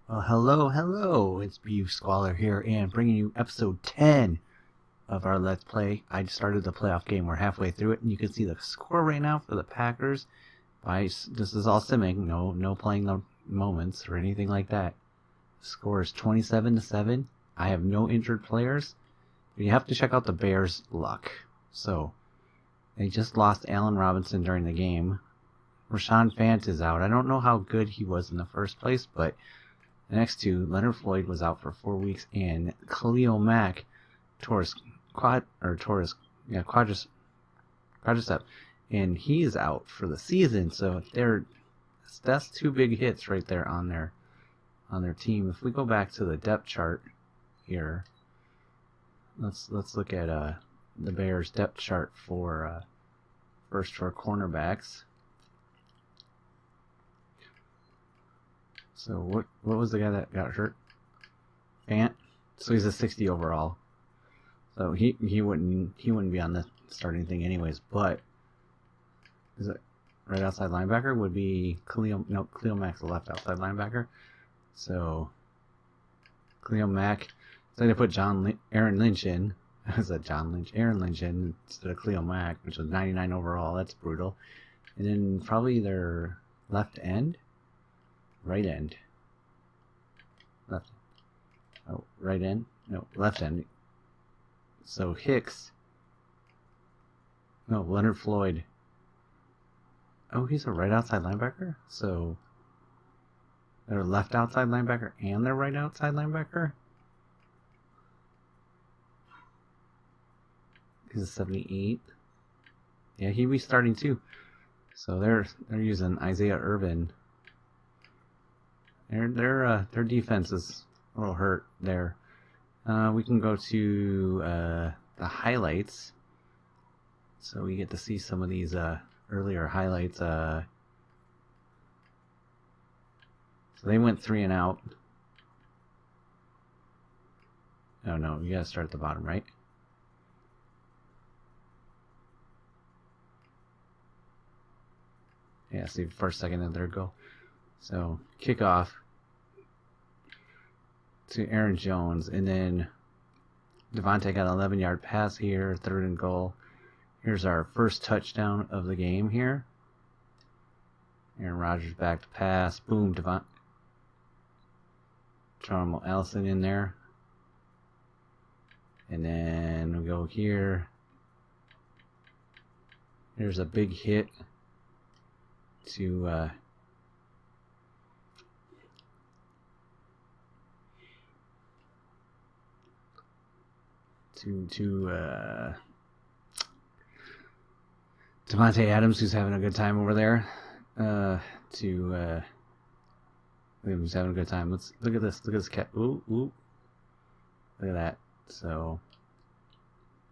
Well, hello, it's Beef Squalor here, and bringing you episode 10 of our Let's Play. I just started the playoff game, we're halfway through it, and you can see the score right now for the Packers. This is all simming, no playing the moments or anything like that. The score is 27-7. I have no injured players. You have to check out the Bears' luck. So, they just lost Allen Robinson during the game. Rashawn Fant is out. I don't know how good he was in the first place, but the next two, Leonard Floyd was out for 4 weeks, and Khalil Mack tore his quadricep, and he's out for the season. So that's two big hits right there on their team. If we go back to the depth chart here, let's look at the Bears depth chart for first for cornerbacks. So what was the guy that got hurt? Fant. So he's a 60 overall. So he wouldn't be on the starting thing anyways. But is it right outside linebacker? Would be Khalil Mack's the left outside linebacker. So Khalil Mack. So they put Aaron Lynch in. I said Aaron Lynch in instead of Khalil Mack, which was 99 overall. That's brutal. And then probably their left end. Right end. Left. Oh, right end. No, left end. So Hicks. No, Leonard Floyd. Oh, he's a right outside linebacker? So their left outside linebacker and their right outside linebacker? He's a 78. Yeah, he'd be starting too. So they're using Isaiah Irvin. Their defense is a little hurt there. We can go to the highlights, so we get to see some of these earlier highlights. So they went 3 and out. Oh no, you gotta start at the bottom, right? Yeah, see, first, second, and third goal. So kickoff to Aaron Jones, and then Devontae got an 11-yard pass here, 3rd and goal. Here's our first touchdown of the game here. Aaron Rodgers back to pass. Boom, Geronimo Allison in there. And then we go here. There's a big hit to Devontae Adams, who's having a good time over there. Who's having a good time. Let's look at this. Look at this cat. Ooh. Look at that. So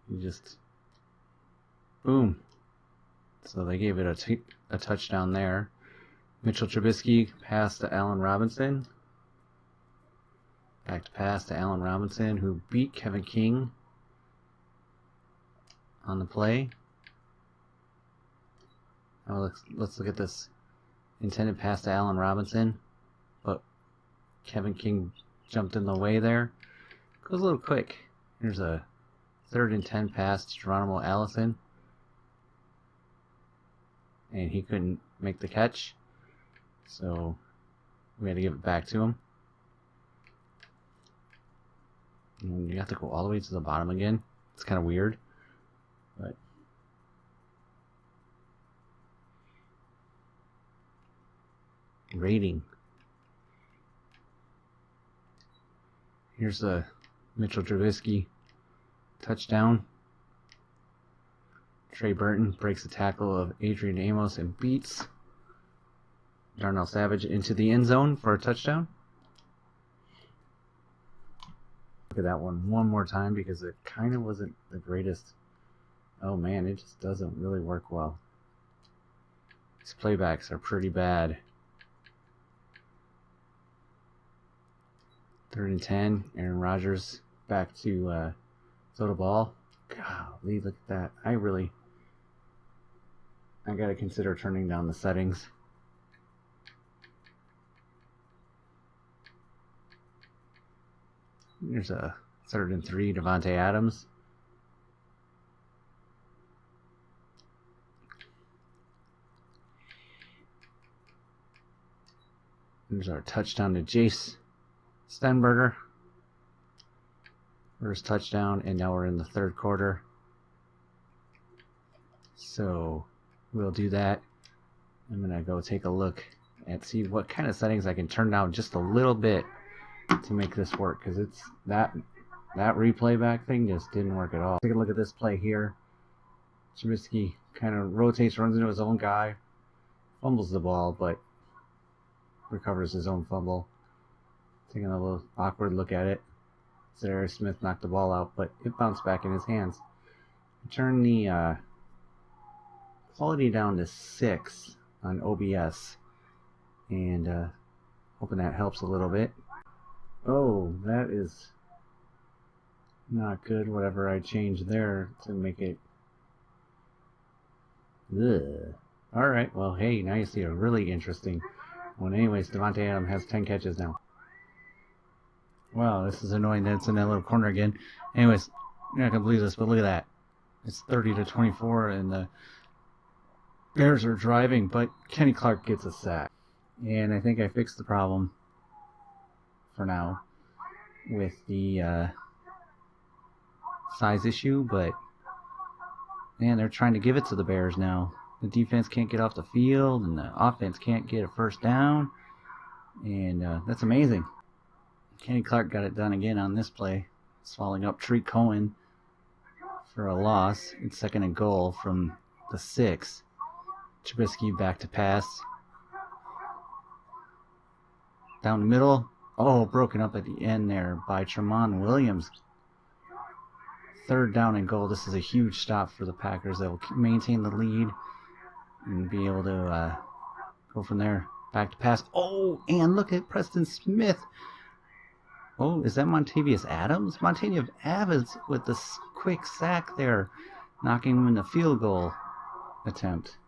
you just boom. So they gave it a touchdown there. Mitchell Trubisky pass to Allen Robinson. Back to pass to Allen Robinson, who beat Kevin King on the play. Now let's look at this intended pass to Allen Robinson, but Kevin King jumped in the way there. Goes a little quick. Here's a 3rd and 10 pass to Geronimo Allison, and he couldn't make the catch, so we had to give it back to him. And you have to go all the way to the bottom again. It's kind of weird, but rating. Here's the Mitchell Trubisky touchdown. Trey Burton breaks the tackle of Adrian Amos and beats Darnell Savage into the end zone for a touchdown. Look at that one more time because it kind of wasn't the greatest. Oh man, it just doesn't really work well. These playbacks are pretty bad. 3rd and 10. Aaron Rodgers back to throw the ball. Golly, look at that. I gotta consider turning down the settings. There's a 3rd and 3, Davante Adams. There's our touchdown to Jace Stenberger. First touchdown, and now we're in the 3rd quarter. So we'll do that. I'm gonna go take a look and see what kind of settings I can turn down just a little bit to make this work, because it's that replay back thing just didn't work at all. Take a look at this play here. Trubisky kind of rotates, runs into his own guy, fumbles the ball, but recovers his own fumble. Taking a little awkward look at it. Zadarius Smith knocked the ball out, but it bounced back in his hands. Turn the quality down to 6 on OBS, and hoping that helps a little bit. Oh, that is not good. Whatever I changed there to make it. Ugh. Alright, well, hey, now you see a really interesting one. Anyways, Davante Adams has 10 catches now. Wow, this is annoying that it's in that little corner again. Anyways, you're not going to believe this, but look at that. It's 30-24, and the Bears are driving, but Kenny Clark gets a sack. And I think I fixed the problem for now with the size issue, but man, they're trying to give it to the Bears now. The defense can't get off the field, and the offense can't get a first down, and that's amazing. Kenny Clark got it done again on this play, swallowing up Tree Cohen for a loss. It's 2nd and goal from the 6. Trubisky back to pass. Down the middle. Oh, broken up at the end there by Tramon Williams. 3rd down and goal. This is a huge stop for the Packers. They'll maintain the lead and be able to go from there. Back to pass. Oh, and look at Preston Smith. Oh, is that Montavious Adams? Montavious Adams with the quick sack there, knocking him in the field goal attempt.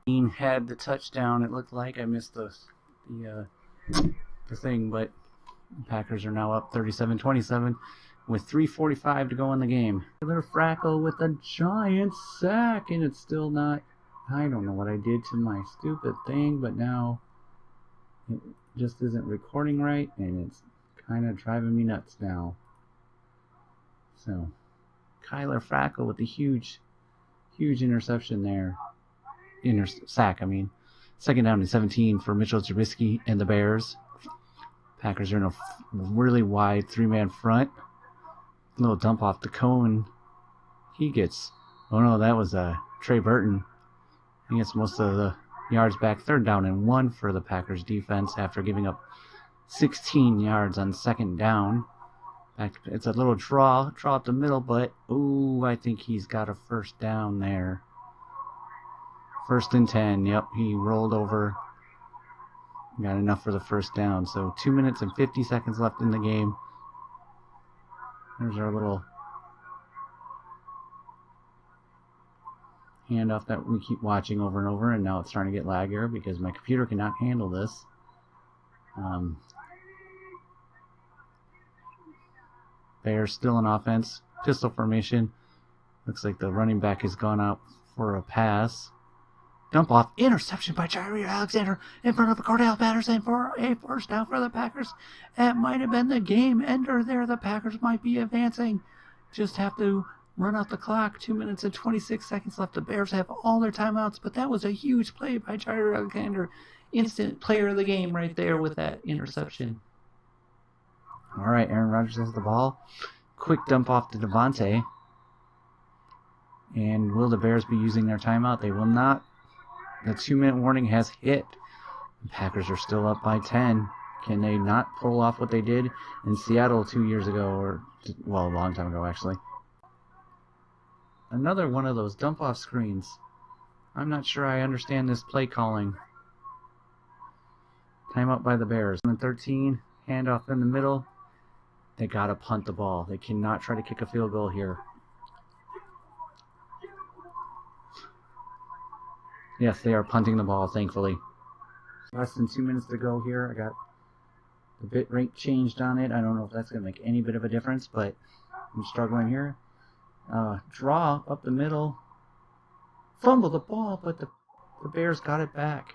Dean had the touchdown. It looked like I missed the thing, but the Packers are now up 37-27 with 3:45 to go in the game. Taylor Frackel with a giant sack, and it's still not. I don't know what I did to my stupid thing, but now it just isn't recording right, and it's kind of driving me nuts now. So, Kyler Frackel with the huge interception there. Sack, I mean. 2nd down and 17 for Mitchell Trubisky and the Bears. Packers are in a really wide 3-man front. Little dump off to Cohen. He gets... Oh no, that was Trey Burton. He gets most of the yards back. 3rd down and 1 for the Packers defense after giving up 16 yards on 2nd down. It's a little draw up the middle, but ooh, I think he's got a first down there. 1st and 10. Yep, he rolled over. Got enough for the first down. So 2 minutes and 50 seconds left in the game. There's our little handoff that we keep watching over and over, and now it's starting to get laggier because my computer cannot handle this. Bears still in offense. Pistol formation. Looks like the running back has gone out for a pass. Dump off. Interception by Jair Alexander in front of Cordell Patterson for a first down for the Packers. That might have been the game ender there. The Packers might be advancing. Just have to run out the clock. 2 minutes and 26 seconds left. The Bears have all their timeouts, but that was a huge play by Jair Alexander. Instant player of the game right there with that interception. All right, Aaron Rodgers has the ball. Quick dump off to Davante. And will the Bears be using their timeout? They will not. The 2-minute warning has hit. The Packers are still up by 10. Can they not pull off what they did in Seattle 2 years ago, or, well, a long time ago, actually? Another one of those dump-off screens. I'm not sure I understand this play calling. Timeout by the Bears. 13, handoff in the middle. They gotta punt the ball. They cannot try to kick a field goal here. Yes, they are punting the ball, thankfully. Less than 2 minutes to go here. I got The bit rate changed on it. I don't know if that's going to make any bit of a difference, but I'm struggling here. Draw up the middle. Fumble the ball, but the Bears got it back.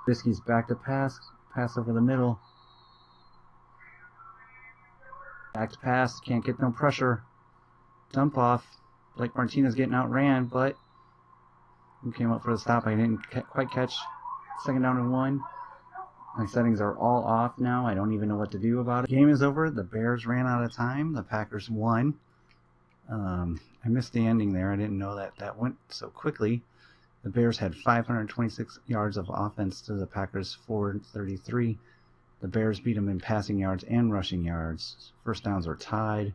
Trubisky's back to pass. Pass over the middle. Back to pass. Can't get no pressure. Dump off. Blake Martinez getting outran, but who came up for the stop? I didn't quite catch. 2nd down and 1. My settings are all off now. I don't even know what to do about it. Game is over. The Bears ran out of time. The Packers won. I missed the ending there. I didn't know that went so quickly. The Bears had 526 yards of offense to the Packers 433. The Bears beat them in passing yards and rushing yards. First downs were tied.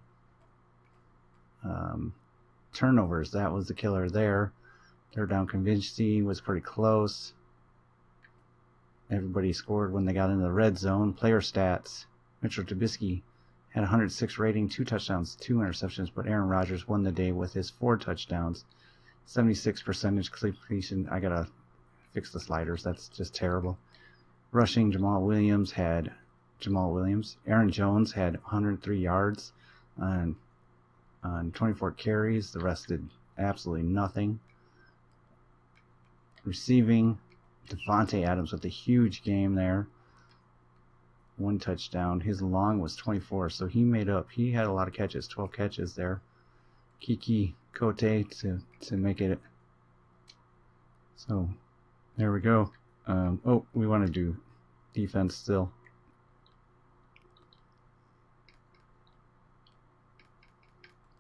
Turnovers, that was the killer there. 3rd down convincing was pretty close. Everybody scored when they got into the red zone. Player stats. Mitchell Trubisky had 106 rating, 2 touchdowns, 2 interceptions, but Aaron Rodgers won the day with his 4 touchdowns. 76% completion. I gotta fix the sliders. That's just terrible. Rushing, Aaron Jones had 103 yards on 24 carries. The rest did absolutely nothing. Receiving, Devontae Adams with a huge game there. 1 touchdown. His long was 24, so he made up. He had a lot of catches, 12 catches there. Kiki Kote to make it. So there we go. We want to do defense still.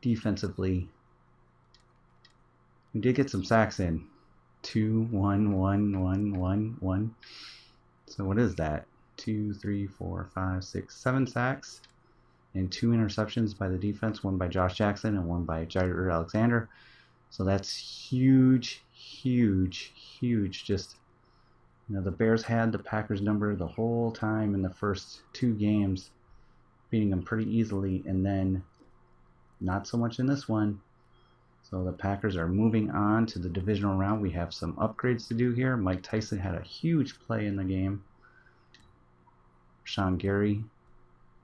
Defensively, we did get some sacks in. 2, 1, 1, 1, 1, 1. So what is that? 2, 3, 4, 5, 6, 7 sacks and 2 interceptions by the defense. 1 by Josh Jackson and 1 by Jair Alexander. So that's huge, huge, huge. Just, the Bears had the Packers number the whole time in the first 2 games, beating them pretty easily, and then not so much in this one. So the Packers are moving on to the divisional round. We have some upgrades to do here. Mike Tyson had a huge play in the game. Sean Gary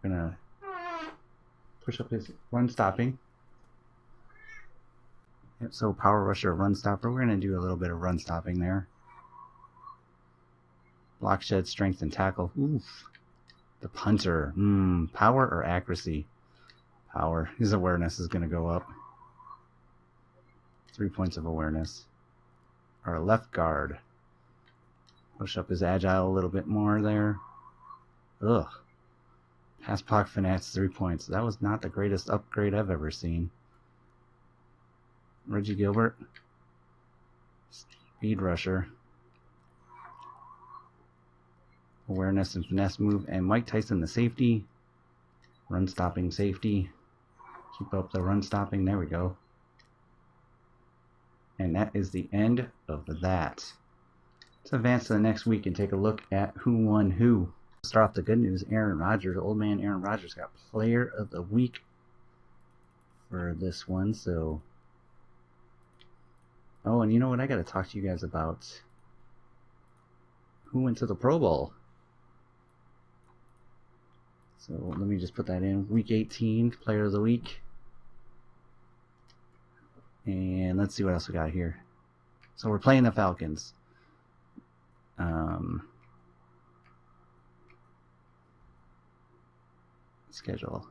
gonna push up his run stopping. So power rusher, run stopper. We're gonna do a little bit of run stopping there. Block shed, strength, and tackle. Oof. The punter. Power or accuracy? Power. His awareness is gonna go up. 3 points of awareness. Our left guard. Push up his agile a little bit more there. Ugh. Pass block finesse, 3 points. That was not the greatest upgrade I've ever seen. Reggie Gilbert. Speed rusher. Awareness and finesse move. And Mike Tyson, the safety. Run stopping safety. Keep up the run stopping. There we go. And that is the end of that. Let's advance to the next week and take a look at who won who. Start off the good news. Aaron Rodgers, old man Aaron Rodgers, got Player of the Week for this one. So, and you know what? I got to talk to you guys about who went to the Pro Bowl. So let me just put that in. Week 18, Player of the Week. And let's see what else we got here. So we're playing the Falcons. Schedule.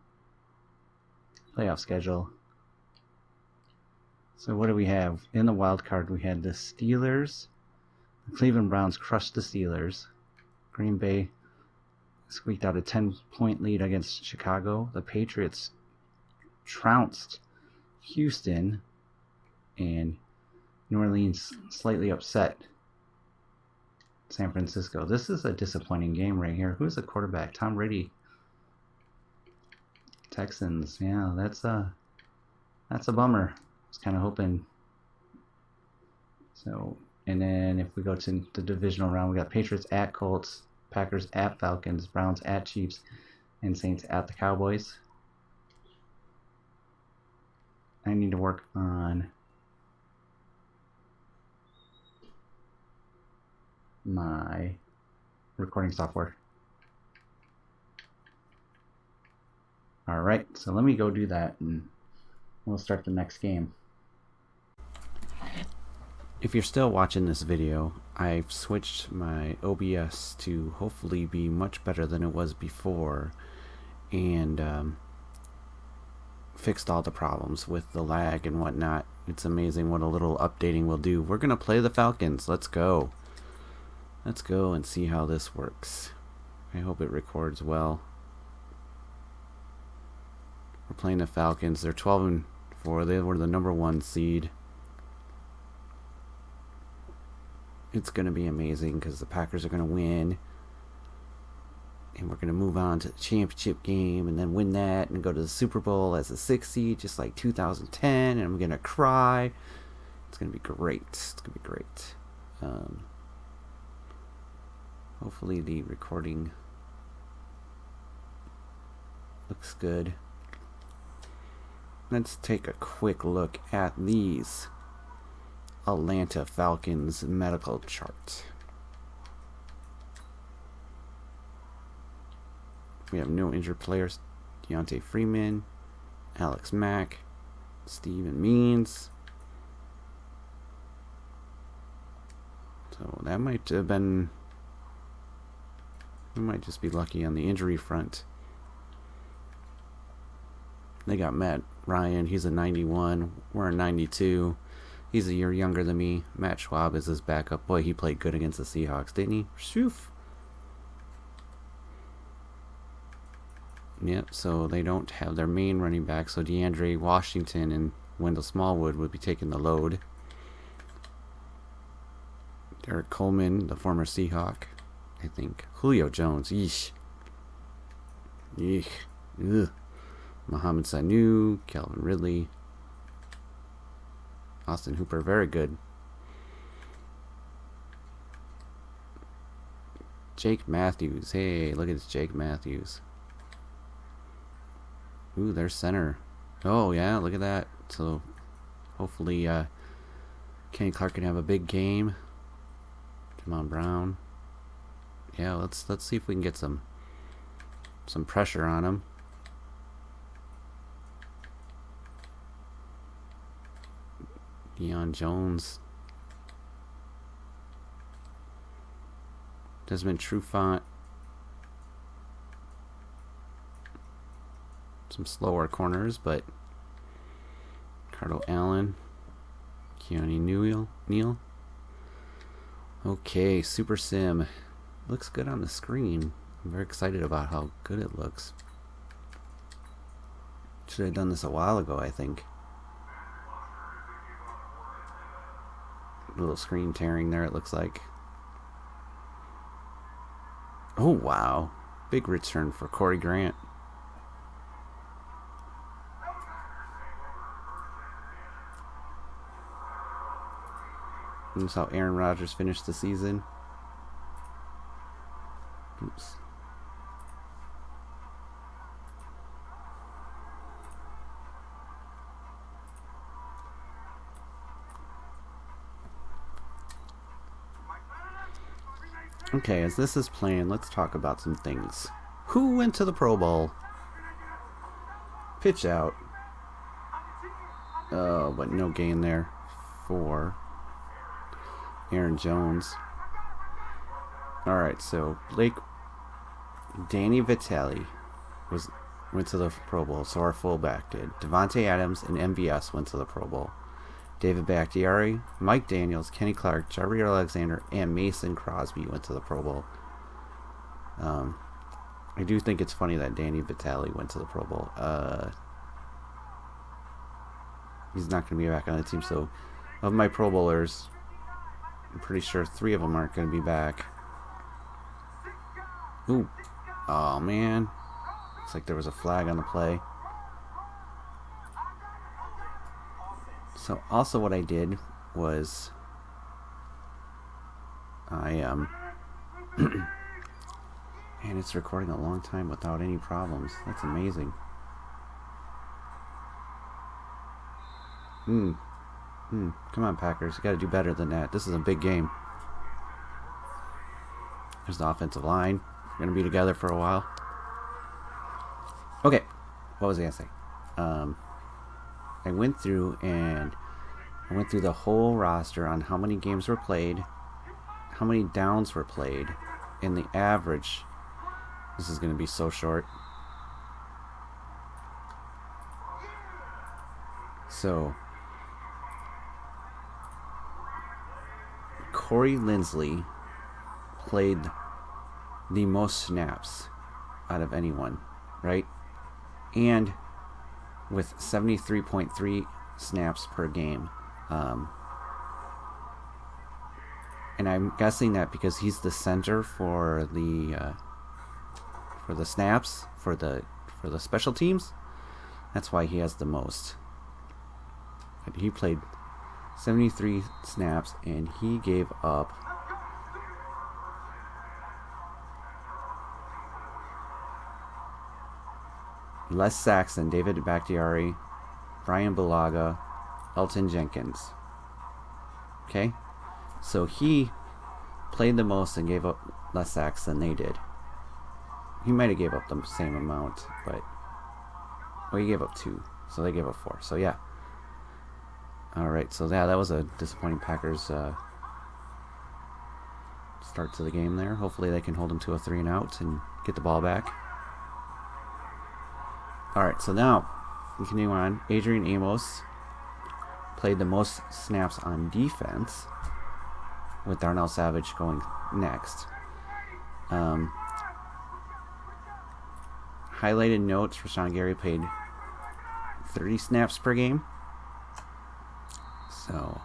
Playoff schedule. So what do we have? In the wild card, we had the Steelers. The Cleveland Browns crushed the Steelers. Green Bay squeaked out a 10-point lead against Chicago. The Patriots trounced Houston. And New Orleans slightly upset San Francisco. This is a disappointing game right here. Who's the quarterback? Tom Brady. Texans. Yeah, that's a bummer. I was kind of hoping. So, and then if we go to the divisional round, we got Patriots at Colts, Packers at Falcons, Browns at Chiefs, and Saints at the Cowboys. I need to work on my recording software. Alright, so let me go do that and we'll start the next game. If you're still watching this video, I've switched my OBS to hopefully be much better than it was before, and fixed all the problems with the lag and whatnot. It's amazing what a little updating will do. We're gonna play the Falcons. Let's go. Let's go and see how this works. I hope it records well. We're playing the Falcons. They're 12-4. They were the #1 seed. It's going to be amazing because the Packers are going to win. And we're going to move on to the championship game and then win that and go to the Super Bowl as a 6th seed, just like 2010. And I'm going to cry. It's going to be great. It's going to be great. Hopefully the recording looks good. Let's take a quick look at these Atlanta Falcons medical chart. We have no injured players. Deontay Freeman, Alex Mack, Steven Means. So that might have been... we might just be lucky on the injury front. They got Matt Ryan. He's a 91. We're a 92. He's a year younger than me. Matt Schwab is his backup. Boy, he played good against the Seahawks, didn't he? Shoof. Yep, so they don't have their main running back, so DeAndre Washington and Wendell Smallwood would be taking the load. Derek Coleman, the former Seahawk, I think. Julio Jones, yeesh. Yeesh. Ugh. Mohamed Sanu, Calvin Ridley, Austin Hooper, very good. Jake Matthews, hey, look at this Jake Matthews. Ooh, there's center. Oh yeah, look at that. So hopefully Kenny Clark can have a big game. Jamon Brown. Yeah, let's see if we can get some pressure on him. Deion Jones. Desmond Trufant. Some slower corners, but Ricardo Allen. Keanu Neal. Okay, Super Sim. Looks good on the screen. I'm very excited about how good it looks. Should have done this a while ago, I think. Little screen tearing there, it looks like. Oh wow, big return for Corey Grant. This is how Aaron Rodgers finished the season. Oops. Okay, as this is playing, let's talk about some things. Who went to the Pro Bowl? Pitch out. Oh, but no gain there for Aaron Jones. Alright, so Danny Vitale went to the Pro Bowl, so our fullback did. Devontae Adams and MVS went to the Pro Bowl. David Bakhtiari, Mike Daniels, Kenny Clark, Jair Alexander, and Mason Crosby went to the Pro Bowl. I do think it's funny that Danny Vitale went to the Pro Bowl. He's not going to be back on the team, so of my Pro Bowlers, I'm pretty sure 3 of them aren't going to be back. Ooh. Oh, man. Looks like there was a flag on the play. So also what I did was and it's recording a long time without any problems. That's amazing. Come on, Packers. You got to do better than that. This is a big game. There's the offensive line. We're going to be together for a while. Okay. what was I gonna say? I went through the whole roster on how many games were played, how many downs were played, and the average. This is going to be so short. So, Corey Linsley played the most snaps out of anyone, right? And with 73.3 snaps per game. And I'm guessing that because he's the center for the snaps for the special teams, that's why he has the most. But he played 73 snaps and he gave up less sacks than David Bakhtiari, Brian Bulaga, Elton Jenkins. Okay? So he played the most and gave up less sacks than they did. He might have gave up the same amount, but... Well, he gave up 2, so they gave up 4. So, yeah. Alright, so yeah, that was a disappointing Packers start to the game there. Hopefully they can hold them to a 3-and-out and get the ball back. Alright, so now, we continue on. Adrian Amos played the most snaps on defense, with Darnell Savage going next. Highlighted notes, Rashawn Gary played 30 snaps per game. So,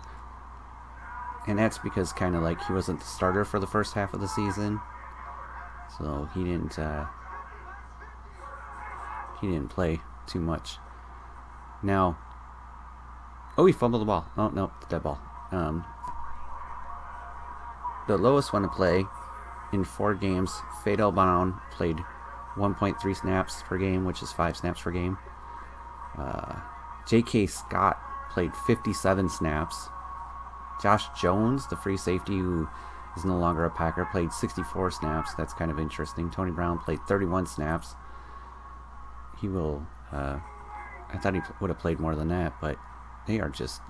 and that's because kind of like he wasn't the starter for the first half of the season, so he didn't play too much. Now, oh, he fumbled the ball. Oh no, dead ball. The lowest one to play in 4 games, Fadel Brown played 1.3 snaps per game, which is 5 snaps per game. J.K. Scott played 57 snaps. Josh Jones, the free safety who is no longer a Packer, played 64 snaps. That's kind of interesting. Tony Brown played 31 snaps. He will... I thought he would have played more than that, but they are just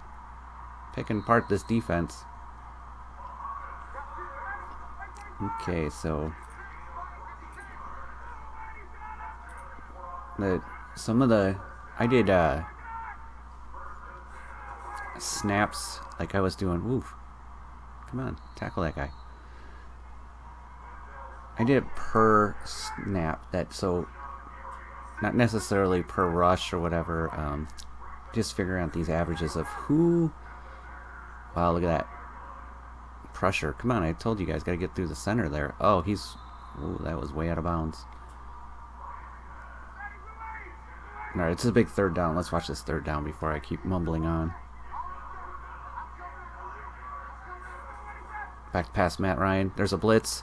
picking apart this defense. Okay, so... I did snaps like I was doing. Oof. Come on, tackle that guy. I did it per snap, so not necessarily per rush or whatever. Just figuring out these averages of who. Wow, look at that pressure. Come on, I told you guys, gotta get through the center there. Oh, ooh, that was way out of bounds. Alright, it's a big 3rd down. Let's watch this 3rd down before I keep mumbling on. Back past Matt Ryan. There's a blitz.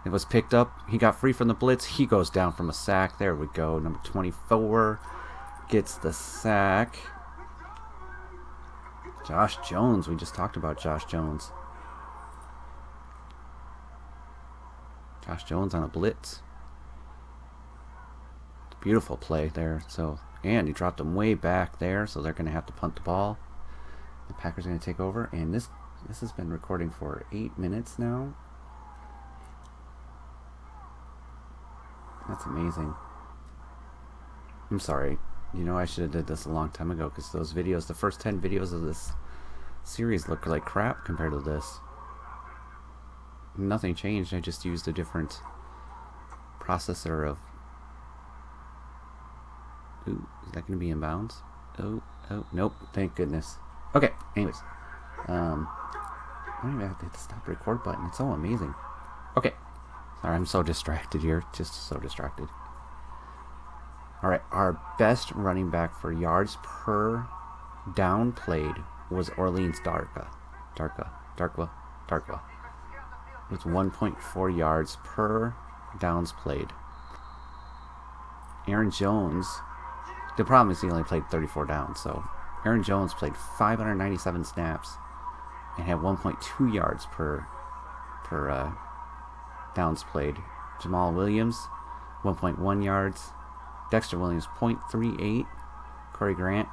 It was picked up. He got free from the blitz. He goes down from a sack. There we go. Number 24 gets the sack. Josh Jones. We just talked about Josh Jones. Josh Jones on a blitz. Beautiful play there. And he dropped him way back there, so they're going to have to punt the ball. The Packers are going to take over, and this has been recording for 8 minutes now. That's amazing. I'm sorry. You know, I should have did this a long time ago, because those videos, the first 10 videos of this series look like crap compared to this. Nothing changed. I just used a different processor of... Ooh, is that going to be in bounds? Oh, nope. Thank goodness. Okay, anyways. I don't even have to hit the stop record button. It's so amazing. Okay. Sorry, I'm so distracted here. Just so distracted. Alright, our best running back for yards per down played was Orleans Darkwa. With 1.4 yards per downs played. Aaron Jones... The problem is he only played 34 downs, so Aaron Jones played 597 snaps and had 1.2 yards per downs played. Jamal Williams, 1.1 yards. Dexter Williams, .38. Corey Grant,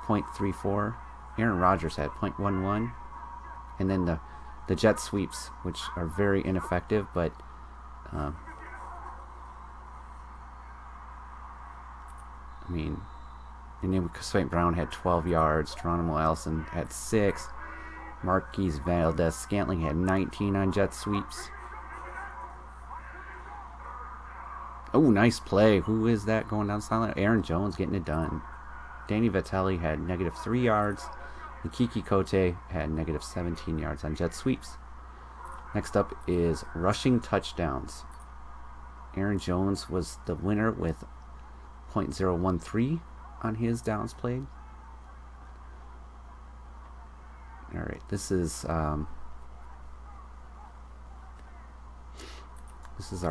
.34. Aaron Rodgers had .11. And then the jet sweeps, which are very ineffective, but I mean, St. Brown had 12 yards. Geronimo Allison had 6. Marquise Valdez-Scantling had 19 on jet sweeps. Oh, nice play. Who is that going down silent? Aaron Jones getting it done. Danny Vitale had -3 yards. And Kiki Kote had -17 yards on jet sweeps. Next up is rushing touchdowns. Aaron Jones was the winner with .013 on his downs played. Alright, this is our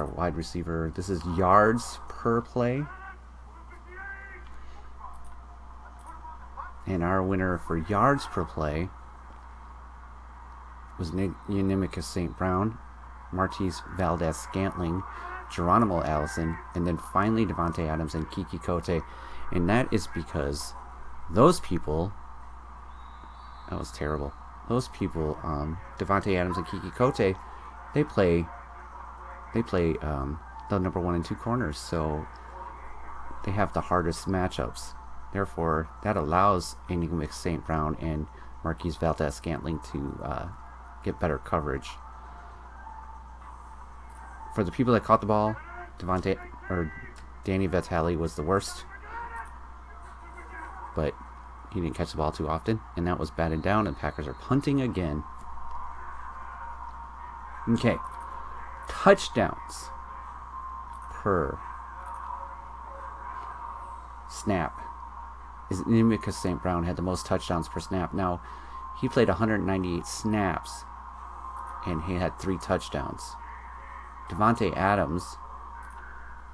wide receiver. This is yards per play. And our winner for yards per play was Yanimicus St. Brown, Marquise Valdez-Scantling, Geronimo Allison, and then finally Devontae Adams and Kiki Kote. And that is because those people, that was terrible. Those people, Devontae Adams and Kiki Kote, they play the number 1 and 2 corners, so they have the hardest matchups. Therefore, that allows Yanimicus St. Brown and Marquise Valdez-Scantling to get better coverage. For the people that caught the ball, Danny Vitale was the worst, but he didn't catch the ball too often, and that was batted down, and Packers are punting again. Okay, touchdowns per snap. Yanimicus St. Brown had the most touchdowns per snap. Now, he played 198 snaps, and he had 3 touchdowns. Devontae Adams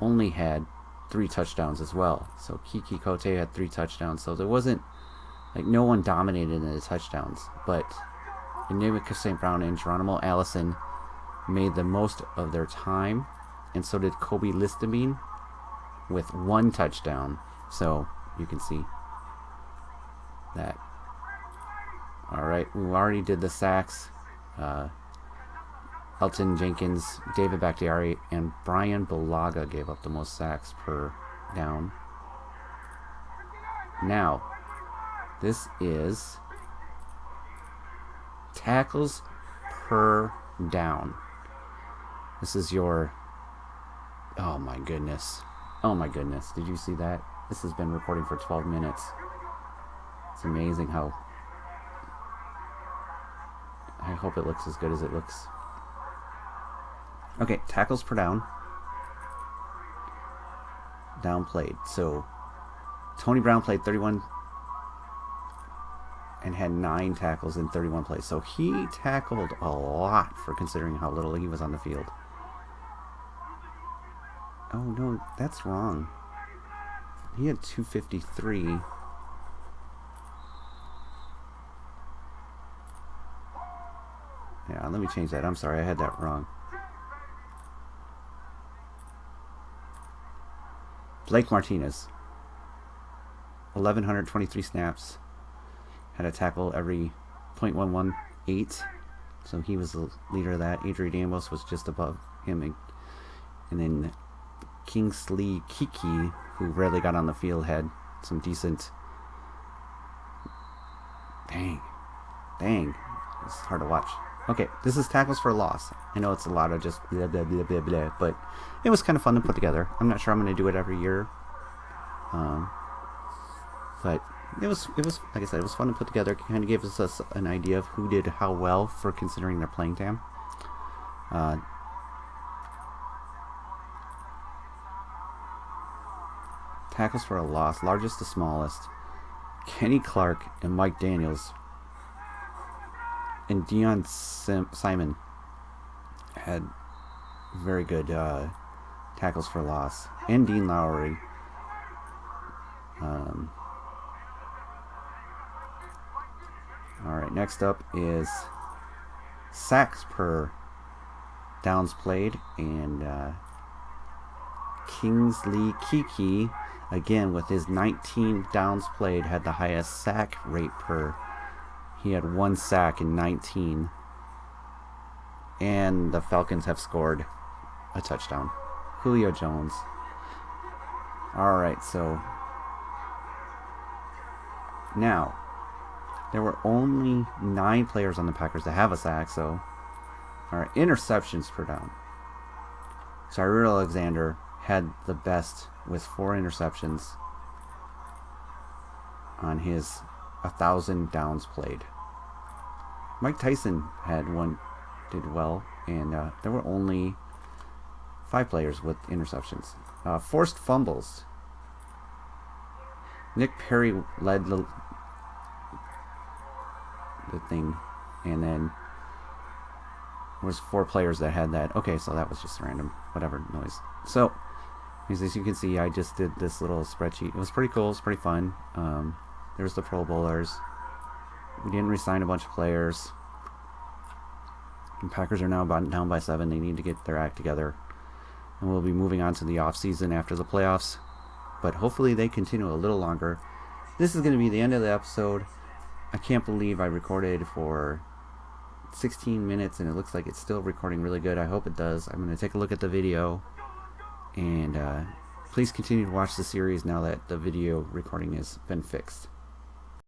only had 3 touchdowns as well. So Kiki Kote had 3 touchdowns. So there wasn't, like, no one dominated in the touchdowns. But Yanimicus St. Brown and Geronimo Allison made the most of their time. And so did Kobe Listabine with 1 touchdown. So you can see that. Alright, we already did the sacks. Elton Jenkins, David Bakhtiari, and Brian Bulaga gave up the most sacks per down. Now, this is tackles per down. This is your... Oh my goodness. Oh my goodness. Did you see that? This has been recording for 12 minutes. It's amazing how... I hope it looks as good as it looks. Okay, tackles per down. Down played. So, Tony Brown played 31 and had 9 tackles in 31 plays. So he tackled a lot for considering how little he was on the field. Oh no, that's wrong. He had 253. Yeah, let me change that. I'm sorry, I had that wrong. Blake Martinez, 1,123 snaps, had a tackle every .118, so he was the leader of that. Adrian Damos was just above him, and then Kingsley Kiki, who rarely got on the field, had some decent... Dang, it's hard to watch. Okay, this is tackles for loss. I know it's a lot of just blah, blah, blah, blah, blah, but it was kind of fun to put together. I'm not sure I'm going to do it every year. But it was, like I said, it was fun to put together. It kind of gave us an idea of who did how well for considering their playing time. Tackles for a loss, largest to smallest. Kenny Clark and Mike Daniels and Deion Simon had very good tackles for loss. And Dean Lowry. Alright, next up is sacks per downs played. And Kingsley Kiki, again with his 19 downs played, had the highest sack rate per. He had 1 sack in 19. And the Falcons have scored a touchdown. Julio Jones. Alright, so now there were only 9 players on the Packers that have a sack, so alright, interceptions per down. Jair Alexander had the best with 4 interceptions on his 1,000 downs played. Mike Tyson had one, did well, and there were only 5 players with interceptions. Forced fumbles. Nick Perry led the thing, and then there was 4 players that had that. Okay, so that was just random, whatever noise. So, as you can see, I just did this little spreadsheet. It was pretty cool. It's pretty fun. There's the Pro Bowlers. We didn't re-sign a bunch of players. The Packers are now down by 7. They need to get their act together. And we'll be moving on to the off-season after the playoffs. But hopefully they continue a little longer. This is going to be the end of the episode. I can't believe I recorded for 16 minutes and it looks like it's still recording really good. I hope it does. I'm going to take a look at the video. And please continue to watch the series now that the video recording has been fixed.